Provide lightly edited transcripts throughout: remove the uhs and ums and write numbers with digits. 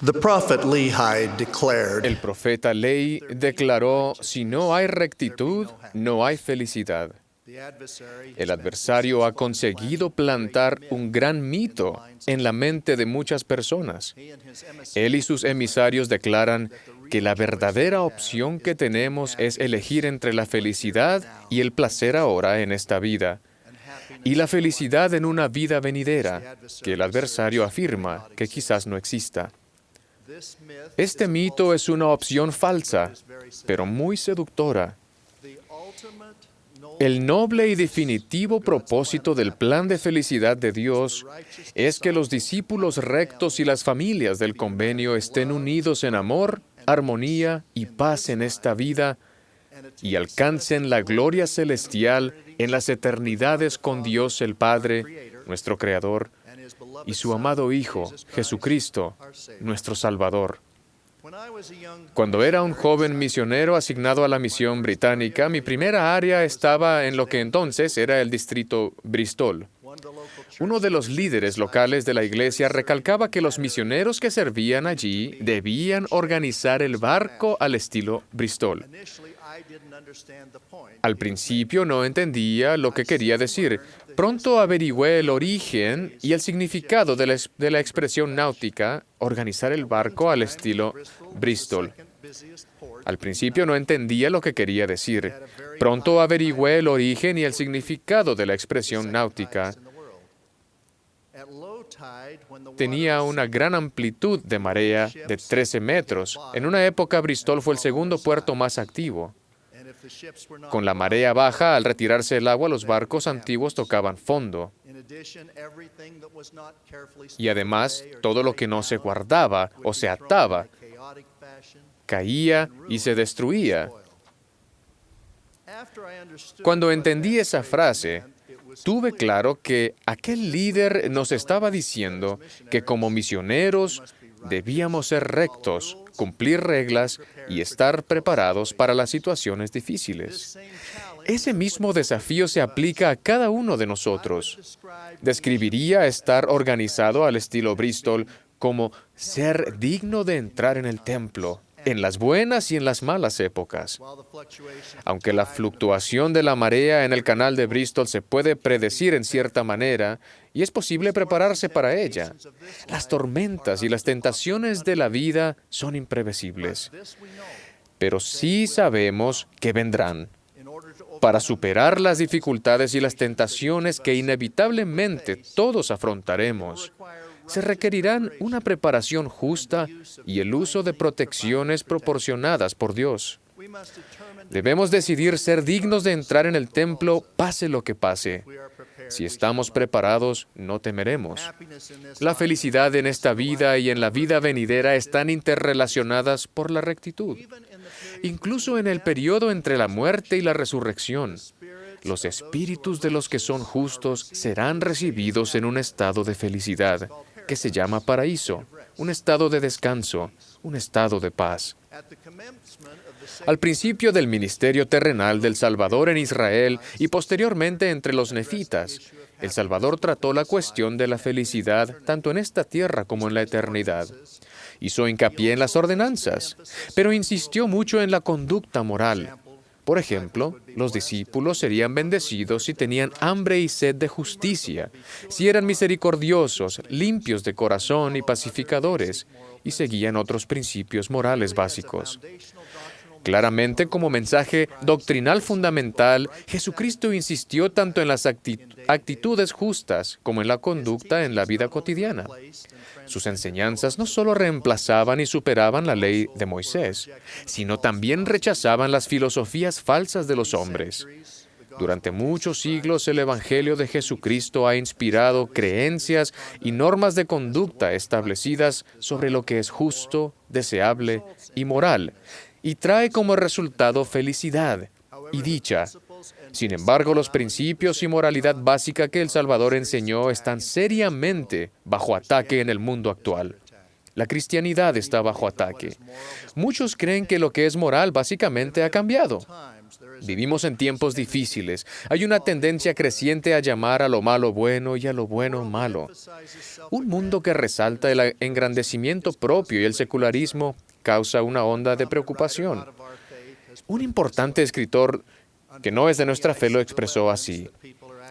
The prophet Lehi declared, El profeta Ley declaró, si no hay rectitud, no hay felicidad. El adversario ha conseguido plantar un gran mito en la mente de muchas personas. Él y sus emisarios declaran que la verdadera opción que tenemos es elegir entre la felicidad y el placer ahora en esta vida, y la felicidad en una vida venidera, que el adversario afirma que quizás no exista. Este mito es una opción falsa, pero muy seductora. El noble y definitivo propósito del plan de felicidad de Dios es que los discípulos rectos y las familias del convenio estén unidos en amor, armonía y paz en esta vida y alcancen la gloria celestial en las eternidades con Dios el Padre, nuestro Creador, y su amado Hijo, Jesucristo, nuestro Salvador. Cuando era un joven misionero asignado a la misión británica, mi primera área estaba en lo que entonces era el distrito Bristol. Uno de los líderes locales de la iglesia recalcaba que los misioneros que servían allí debían organizar el barco al estilo Bristol. Al principio no entendía lo que quería decir. Pronto averigüé el origen y el significado de la expresión náutica, organizar el barco al estilo Bristol. Al principio no entendía lo que quería decir. Pronto averigüé el origen y el significado de la expresión náutica. Tenía una gran amplitud de marea de 13 metros. En una época, Bristol fue el segundo puerto más activo. Con la marea baja, al retirarse el agua, los barcos antiguos tocaban fondo. Y además, todo lo que no se guardaba o se ataba, caía y se destruía. Cuando entendí esa frase, tuve claro que aquel líder nos estaba diciendo que como misioneros debíamos ser rectos, cumplir reglas y estar preparados para las situaciones difíciles. Ese mismo desafío se aplica a cada uno de nosotros. Describiría estar organizado al estilo Bristol como ser digno de entrar en el templo, en las buenas y en las malas épocas. Aunque la fluctuación de la marea en el canal de Bristol se puede predecir en cierta manera, y es posible prepararse para ella, las tormentas y las tentaciones de la vida son imprevisibles. Pero sí sabemos que vendrán. Para superar las dificultades y las tentaciones que inevitablemente todos afrontaremos, se requerirán una preparación justa y el uso de protecciones proporcionadas por Dios. Debemos decidir ser dignos de entrar en el templo, pase lo que pase. Si estamos preparados, no temeremos. La felicidad en esta vida y en la vida venidera están interrelacionadas por la rectitud. Incluso en el periodo entre la muerte y la resurrección, los espíritus de los que son justos serán recibidos en un estado de felicidad, que se llama paraíso, un estado de descanso, un estado de paz. Al principio del ministerio terrenal del Salvador en Israel y posteriormente entre los nefitas, el Salvador trató la cuestión de la felicidad tanto en esta tierra como en la eternidad. Hizo hincapié en las ordenanzas, pero insistió mucho en la conducta moral. Por ejemplo, los discípulos serían bendecidos si tenían hambre y sed de justicia, si eran misericordiosos, limpios de corazón y pacificadores, y seguían otros principios morales básicos. Claramente, como mensaje doctrinal fundamental, Jesucristo insistió tanto en las actitudes justas como en la conducta en la vida cotidiana. Sus enseñanzas no solo reemplazaban y superaban la ley de Moisés, sino también rechazaban las filosofías falsas de los hombres. Durante muchos siglos el Evangelio de Jesucristo ha inspirado creencias y normas de conducta establecidas sobre lo que es justo, deseable y moral, y trae como resultado felicidad y dicha. Sin embargo, los principios y moralidad básica que el Salvador enseñó están seriamente bajo ataque en el mundo actual. La cristianidad está bajo ataque. Muchos creen que lo que es moral básicamente ha cambiado. Vivimos en tiempos difíciles. Hay una tendencia creciente a llamar a lo malo bueno y a lo bueno malo. Un mundo que resalta el engrandecimiento propio y el secularismo causa una onda de preocupación. Un importante escritor que no es de nuestra fe lo expresó así: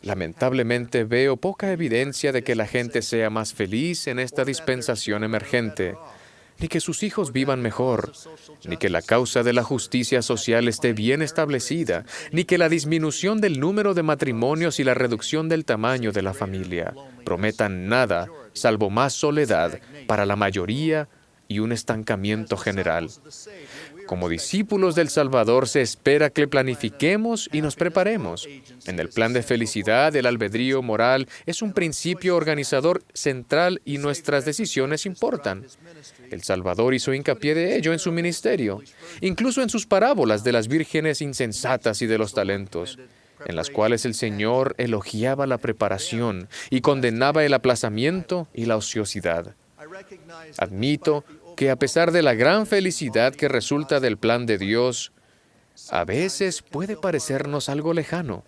lamentablemente veo poca evidencia de que la gente sea más feliz en esta dispensación emergente, ni que sus hijos vivan mejor, ni que la causa de la justicia social esté bien establecida, ni que la disminución del número de matrimonios y la reducción del tamaño de la familia prometan nada salvo más soledad para la mayoría y un estancamiento general. Como discípulos del Salvador se espera que planifiquemos y nos preparemos. En el plan de felicidad, el albedrío moral es un principio organizador central y nuestras decisiones importan. El Salvador hizo hincapié de ello en su ministerio, incluso en sus parábolas de las vírgenes insensatas y de los talentos, en las cuales el Señor elogiaba la preparación y condenaba el aplazamiento y la ociosidad. Admito que a pesar de la gran felicidad que resulta del plan de Dios, a veces puede parecernos algo lejano,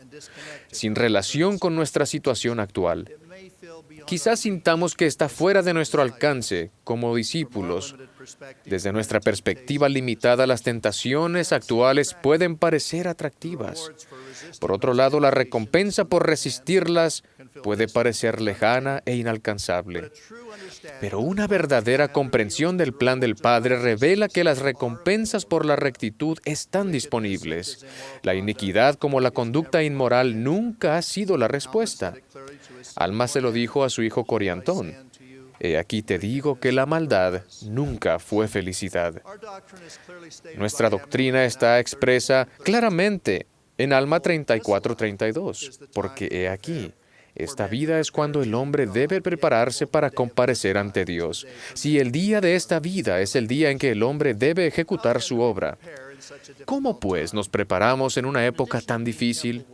sin relación con nuestra situación actual. Quizás sintamos que está fuera de nuestro alcance como discípulos. Desde nuestra perspectiva limitada, las tentaciones actuales pueden parecer atractivas. Por otro lado, la recompensa por resistirlas puede parecer lejana e inalcanzable. Pero una verdadera comprensión del plan del Padre revela que las recompensas por la rectitud están disponibles. La iniquidad como la conducta inmoral nunca ha sido la respuesta. Alma se lo dijo a su hijo Coriantón: he aquí te digo que la maldad nunca fue felicidad. Nuestra doctrina está expresa claramente en Alma 34:32, porque he aquí, esta vida es cuando el hombre debe prepararse para comparecer ante Dios. Si el día de esta vida es el día en que el hombre debe ejecutar su obra, ¿cómo pues nos preparamos en una época tan difícil?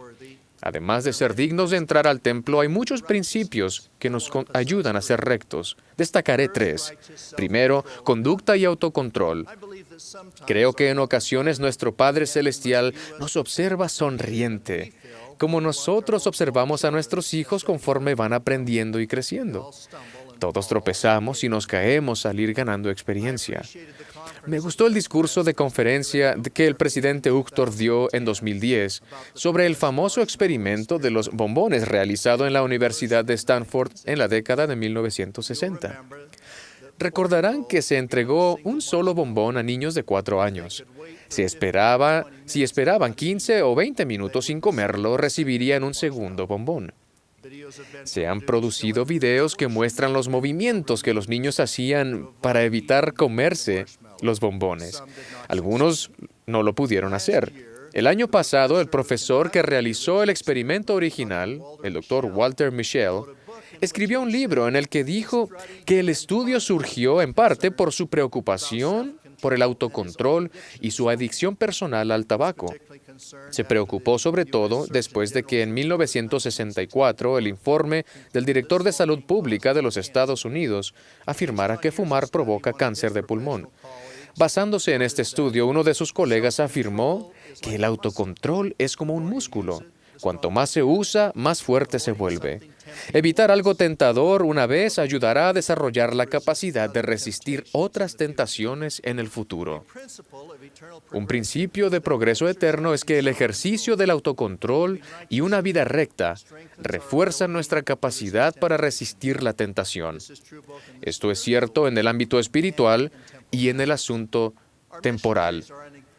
Además de ser dignos de entrar al templo, hay muchos principios que nos ayudan a ser rectos. Destacaré 3. Primero, conducta y autocontrol. Creo que en ocasiones nuestro Padre Celestial nos observa sonriente, como nosotros observamos a nuestros hijos conforme van aprendiendo y creciendo. Todos tropezamos y nos caemos al ir ganando experiencia. Me gustó el discurso de conferencia que el presidente Uchtdorf dio en 2010 sobre el famoso experimento de los bombones realizado en la Universidad de Stanford en la década de 1960. Recordarán que se entregó un solo bombón a niños de 4 años. Si esperaban 15 o 20 minutos sin comerlo, recibirían un segundo bombón. Se han producido videos que muestran los movimientos que los niños hacían para evitar comerse los bombones. Algunos no lo pudieron hacer. El año pasado, el profesor que realizó el experimento original, el Dr. Walter Mischel, escribió un libro en el que dijo que el estudio surgió en parte por su preocupación por el autocontrol y su adicción personal al tabaco. Se preocupó sobre todo después de que en 1964 el informe del director de Salud Pública de los Estados Unidos afirmara que fumar provoca cáncer de pulmón. Basándose en este estudio, uno de sus colegas afirmó que el autocontrol es como un músculo. Cuanto más se usa, más fuerte se vuelve. Evitar algo tentador una vez ayudará a desarrollar la capacidad de resistir otras tentaciones en el futuro. Un principio de progreso eterno es que el ejercicio del autocontrol y una vida recta refuerzan nuestra capacidad para resistir la tentación. Esto es cierto en el ámbito espiritual y en el asunto temporal.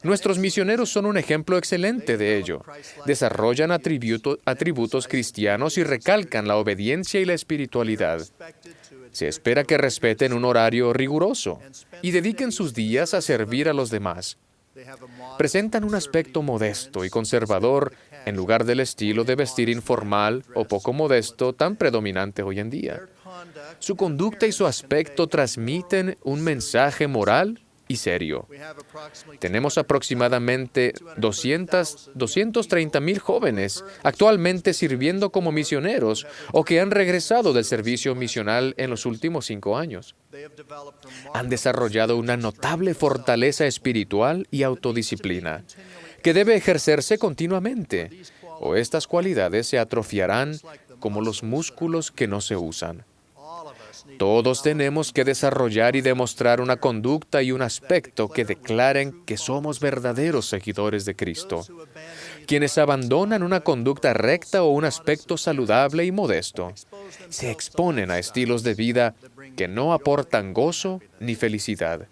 Nuestros misioneros son un ejemplo excelente de ello. Desarrollan atributos cristianos y recalcan la obediencia y la espiritualidad. Se espera que respeten un horario riguroso y dediquen sus días a servir a los demás. Presentan un aspecto modesto y conservador en lugar del estilo de vestir informal o poco modesto tan predominante hoy en día. Su conducta y su aspecto transmiten un mensaje moral y serio. Tenemos aproximadamente 230,000 jóvenes actualmente sirviendo como misioneros o que han regresado del servicio misional en los últimos 5 años. Han desarrollado una notable fortaleza espiritual y autodisciplina que debe ejercerse continuamente, o estas cualidades se atrofiarán como los músculos que no se usan. Todos tenemos que desarrollar y demostrar una conducta y un aspecto que declaren que somos verdaderos seguidores de Cristo. Quienes abandonan una conducta recta o un aspecto saludable y modesto, se exponen a estilos de vida que no aportan gozo ni felicidad.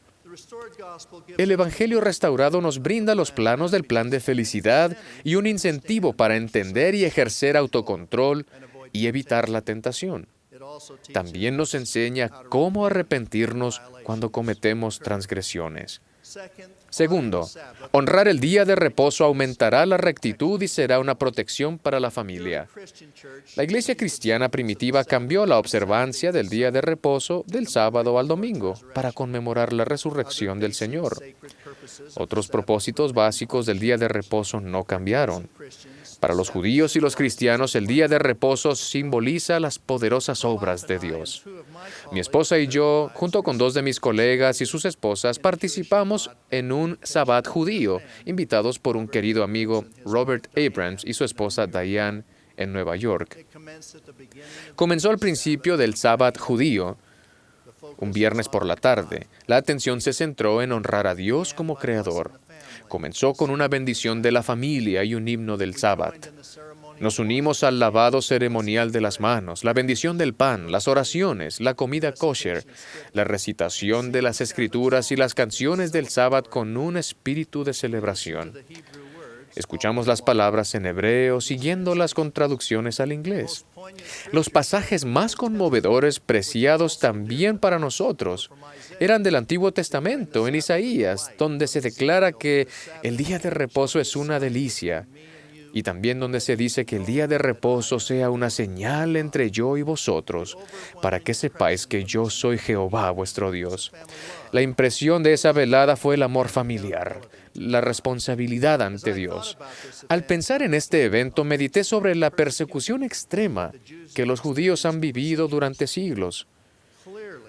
El Evangelio restaurado nos brinda los planos del plan de felicidad y un incentivo para entender y ejercer autocontrol y evitar la tentación. También nos enseña cómo arrepentirnos cuando cometemos transgresiones. Segundo, honrar el día de reposo aumentará la rectitud y será una protección para la familia. La iglesia cristiana primitiva cambió la observancia del día de reposo del sábado al domingo para conmemorar la resurrección del Señor. Otros propósitos básicos del día de reposo no cambiaron. Para los judíos y los cristianos, el día de reposo simboliza las poderosas obras de Dios. Mi esposa y yo, junto con 2 de mis colegas y sus esposas, participamos en un Sabbat judío, invitados por un querido amigo, Robert Abrams, y su esposa Diane, en Nueva York. Comenzó al principio del Sabbat judío, un viernes por la tarde. La atención se centró en honrar a Dios como Creador. Comenzó con una bendición de la familia y un himno del Sabbat. Nos unimos al lavado ceremonial de las manos, la bendición del pan, las oraciones, la comida kosher, la recitación de las Escrituras y las canciones del Sabbat con un espíritu de celebración. Escuchamos las palabras en hebreo, siguiéndolas con traducciones al inglés. Los pasajes más conmovedores, preciados también para nosotros, eran del Antiguo Testamento, en Isaías, donde se declara que el día de reposo es una delicia, y también donde se dice que el día de reposo sea una señal entre yo y vosotros, para que sepáis que yo soy Jehová vuestro Dios. La impresión de esa velada fue el amor familiar, la responsabilidad ante Dios. Al pensar en este evento, medité sobre la persecución extrema que los judíos han vivido durante siglos.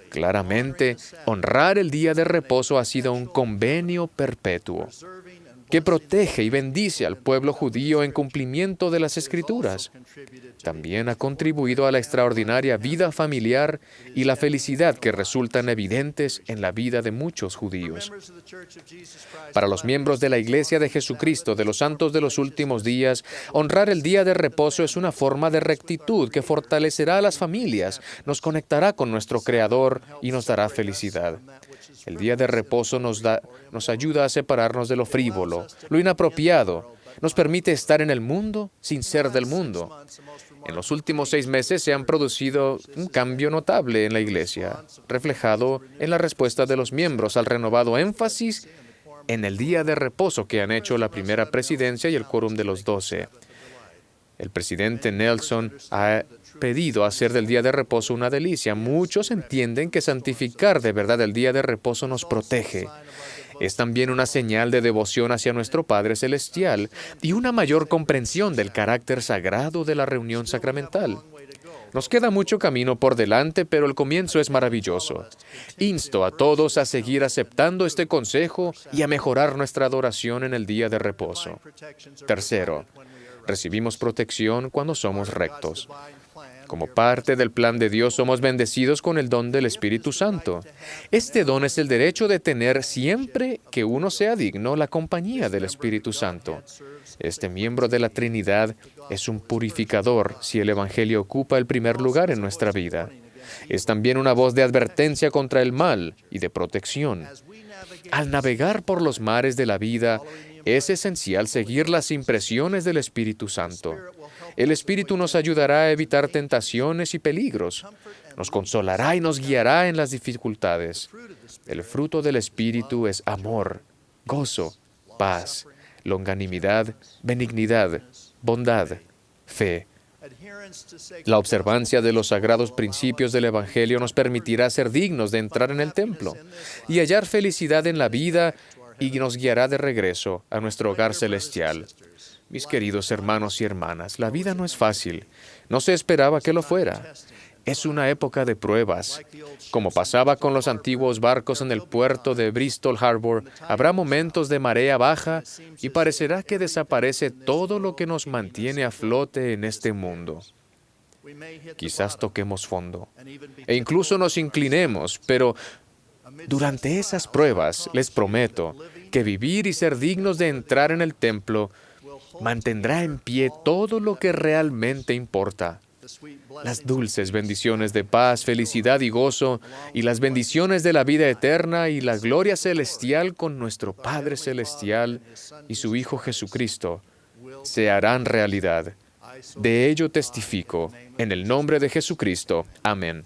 Claramente, honrar el día de reposo ha sido un convenio perpetuo que protege y bendice al pueblo judío en cumplimiento de las Escrituras. También ha contribuido a la extraordinaria vida familiar y la felicidad que resultan evidentes en la vida de muchos judíos. Para los miembros de la Iglesia de Jesucristo de los Santos de los Últimos Días, honrar el día de reposo es una forma de rectitud que fortalecerá a las familias, nos conectará con nuestro Creador y nos dará felicidad. El día de reposo nos ayuda a separarnos de lo frívolo, lo inapropiado. Nos permite estar en el mundo sin ser del mundo. En los últimos 6 meses se han producido un cambio notable en la Iglesia, reflejado en la respuesta de los miembros al renovado énfasis en el día de reposo que han hecho la primera presidencia y el quórum de los 12. El presidente Nelson ha pedido hacer del día de reposo una delicia. Muchos entienden que santificar de verdad el día de reposo nos protege. Es también una señal de devoción hacia nuestro Padre Celestial y una mayor comprensión del carácter sagrado de la reunión sacramental. Nos queda mucho camino por delante, pero el comienzo es maravilloso. Insto a todos a seguir aceptando este consejo y a mejorar nuestra adoración en el día de reposo. Tercero, recibimos protección cuando somos rectos. Como parte del plan de Dios, somos bendecidos con el don del Espíritu Santo. Este don es el derecho de tener siempre que uno sea digno la compañía del Espíritu Santo. Este miembro de la Trinidad es un purificador si el Evangelio ocupa el primer lugar en nuestra vida. Es también una voz de advertencia contra el mal y de protección. Al navegar por los mares de la vida, es esencial seguir las impresiones del Espíritu Santo. El Espíritu nos ayudará a evitar tentaciones y peligros. Nos consolará y nos guiará en las dificultades. El fruto del Espíritu es amor, gozo, paz, longanimidad, benignidad, bondad, fe, La observancia de los sagrados principios del Evangelio nos permitirá ser dignos de entrar en el templo y hallar felicidad en la vida y nos guiará de regreso a nuestro hogar celestial. Mis queridos hermanos y hermanas, la vida no es fácil. No se esperaba que lo fuera. Es una época de pruebas. Como pasaba con los antiguos barcos en el puerto de Bristol Harbor, habrá momentos de marea baja y parecerá que desaparece todo lo que nos mantiene a flote en este mundo. Quizás toquemos fondo e incluso nos inclinemos, pero durante esas pruebas les prometo que vivir y ser dignos de entrar en el templo mantendrá en pie todo lo que realmente importa. Las dulces bendiciones de paz, felicidad y gozo, y las bendiciones de la vida eterna y la gloria celestial con nuestro Padre Celestial y su Hijo Jesucristo se harán realidad. De ello testifico, en el nombre de Jesucristo. Amén.